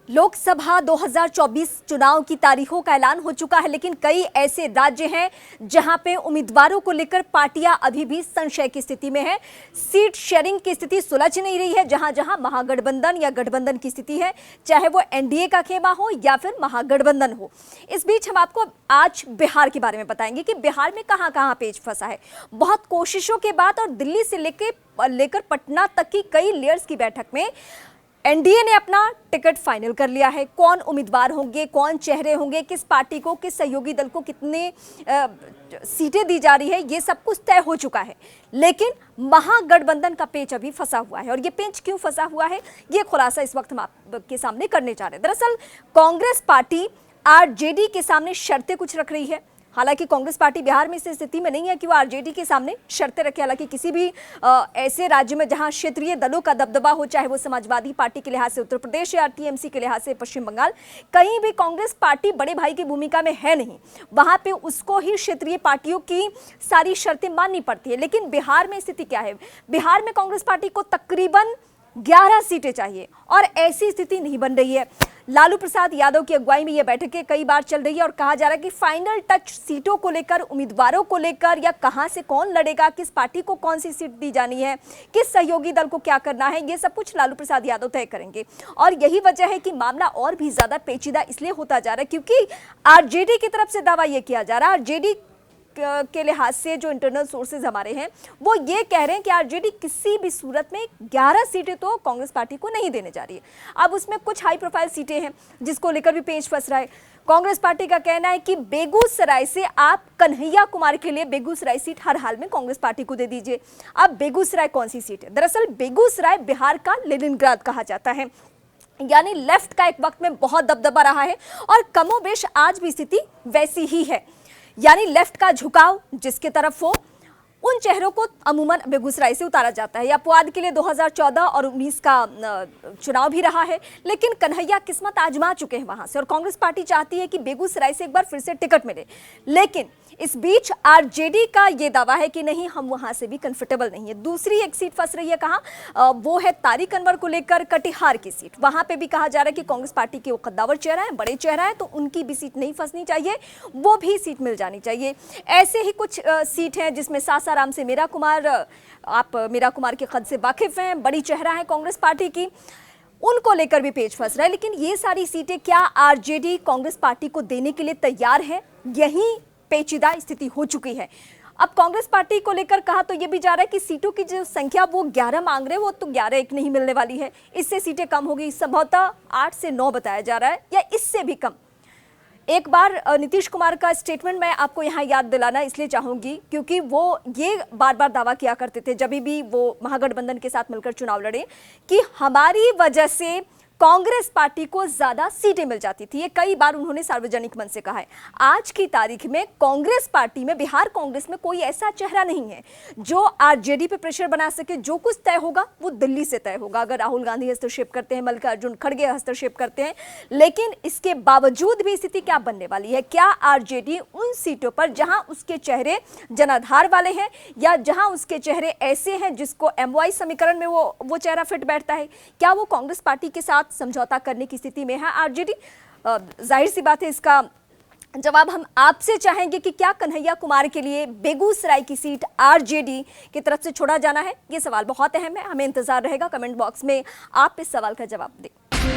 लोकसभा 2024 चुनाव की तारीखों का ऐलान हो चुका है, लेकिन कई ऐसे राज्य हैं जहां पे उम्मीदवारों को लेकर पार्टियां अभी भी संशय की स्थिति में है। सीट शेयरिंग की स्थिति सुलझ नहीं रही है। जहां जहां महागठबंधन या गठबंधन की स्थिति है, चाहे वो एनडीए का खेमा हो या फिर महागठबंधन हो। इस बीच हम आपको आज बिहार के बारे में बताएंगे कि बिहार में कहां कहां पेच फंसा है। बहुत कोशिशों के बाद और दिल्ली से लेकर पटना तक की कई लेयर्स की बैठक में एनडीए ने अपना टिकट फाइनल कर लिया है। कौन उम्मीदवार होंगे, कौन चेहरे होंगे, किस पार्टी को, किस सहयोगी दल को कितने सीटें दी जा रही है, ये सब कुछ तय हो चुका है। लेकिन महागठबंधन का पेच अभी फंसा हुआ है। और ये पेच क्यों फंसा हुआ है, ये खुलासा इस वक्त हम आपके सामने करने जा रहे हैं। दरअसल कांग्रेस पार्टी आरजेडी के सामने शर्तें कुछ रख रही है। हालांकि कांग्रेस पार्टी बिहार में इस स्थिति में नहीं है कि वो आरजेडी के सामने शर्तें रखे। हालांकि किसी भी ऐसे राज्य में जहां क्षेत्रीय दलों का दबदबा हो, चाहे वो समाजवादी पार्टी के लिहाज से उत्तर प्रदेश या टीएमसी के लिहाज से पश्चिम बंगाल, कहीं भी कांग्रेस पार्टी बड़े भाई की भूमिका में है नहीं। वहां पे उसको ही क्षेत्रीय पार्टियों की सारी शर्तें माननी पड़ती है। लेकिन बिहार में स्थिति क्या है? बिहार में कांग्रेस पार्टी को तकरीबन 11 सीटें चाहिए और ऐसी स्थिति नहीं बन रही है। लालू प्रसाद यादव की अगुवाई में यह बैठकें कई बार चल रही है और कहा जा रहा है कि फाइनल टच सीटों को लेकर, उम्मीदवारों को लेकर, या कहां से कौन लड़ेगा, किस पार्टी को कौन सी सीट दी जानी है, किस सहयोगी दल को क्या करना है, ये सब कुछ लालू प्रसाद यादव तय करेंगे। और यही वजह है कि मामला और भी ज्यादा पेचीदा इसलिए होता जा रहा है क्योंकि आरजेडी की तरफ से दावा यह किया जा रहा है, आरजेडी के लिहाज से जो इंटरनल सोर्सेज हमारे हैं वो ये कह रहे हैं कि आरजेडी किसी भी सूरत में 11 सीटें तो कांग्रेस पार्टी को नहीं देने जा रही है। अब उसमें कुछ हाई प्रोफाइल सीटें हैं जिसको लेकर भी पेच फंस रहा है। कांग्रेस पार्टी का कहना है कि बेगूसराय से आप कन्हैया कुमार के लिए बेगूसराय सीट हर हाल में कांग्रेस पार्टी को दे दीजिए। अब बेगूसराय कौन सी सीट है? दरअसल बेगूसराय बिहार का लेनिनग्राद कहा जाता है, यानी लेफ्ट का एक वक्त में बहुत दबदबा रहा है और कमोबेश आज भी स्थिति वैसी ही है। यानी लेफ्ट का झुकाव जिसके तरफ हो, उन चेहरों को अमूमन बेगूसराय से उतारा जाता है। या पुआध के लिए 2014 और 19 का चुनाव भी रहा है, लेकिन कन्हैया किस्मत आजमा चुके हैं वहां से और कांग्रेस पार्टी चाहती है कि बेगूसराय से एक बार फिर से टिकट मिले। लेकिन इस बीच आरजेडी का यह दावा है कि नहीं, हम वहां से भी कंफर्टेबल नहीं है। दूसरी एक सीट फंस रही है, कहां? वो है तारिक अनवर को लेकर कटिहार की सीट। वहां पे भी कहा जा रहा है कि कांग्रेस पार्टी के वो कद्दावर चेहरा है, बड़े चेहरा है, तो उनकी भी सीट नहीं फंसनी चाहिए, वो भी सीट मिल जानी चाहिए। ऐसे ही कुछ सीट हैं जिसमें सासाराम से मीरा कुमार, आप मीरा कुमार के कद से वाकिफ हैं, बड़ी चेहरा है कांग्रेस पार्टी की, उनको लेकर भी पेच फंस रहा है। लेकिन ये सारी सीटें क्या आरजेडी कांग्रेस पार्टी को देने के लिए तैयार है? यही पेचीदा स्थिति हो चुकी है। अब कांग्रेस पार्टी को लेकर कहा तो यह भी जा रहा है कि सीटों की जो संख्या वो 11 मांग रहे हैं, वो तो 11-1 नहीं मिलने वाली है, इससे सीटें कम होगी। संभवतः 8 से 9 बताया जा रहा है या इससे भी कम। एक बार नीतीश कुमार का स्टेटमेंट मैं आपको यहाँ याद दिलाना इसलिए चाहूंगी क्योंकि वो ये बार बार दावा किया करते थे जब भी वो महागठबंधन के साथ मिलकर चुनाव लड़े कि हमारी वजह से कांग्रेस पार्टी को ज्यादा सीटें मिल जाती थी। ये कई बार उन्होंने सार्वजनिक मंच से कहा है। आज की तारीख में कांग्रेस पार्टी में, बिहार कांग्रेस में कोई ऐसा चेहरा नहीं है जो आरजेडी पे प्रेशर बना सके। जो कुछ तय होगा वो दिल्ली से तय होगा। अगर राहुल गांधी हस्तक्षेप करते हैं, मल्लिकार्जुन खड़गे हस्तक्षेप करते हैं, लेकिन इसके बावजूद भी स्थिति क्या बनने वाली है? क्या आरजेडी उन सीटों पर जहां उसके चेहरे जनाधार वाले हैं या जहां उसके चेहरे ऐसे हैं जिसको एमवाई समीकरण में वो चेहरा फिट बैठता है, क्या वो कांग्रेस पार्टी के साथ समझौता करने की स्थिति में है आरजेडी? जाहिर सी बात है, इसका जवाब हम आपसे चाहेंगे कि क्या कन्हैया कुमार के लिए बेगूसराय की सीट आरजेडी की तरफ से छोड़ा जाना है? ये सवाल बहुत अहम है, हमें इंतजार रहेगा। कमेंट बॉक्स में आप इस सवाल का जवाब दें।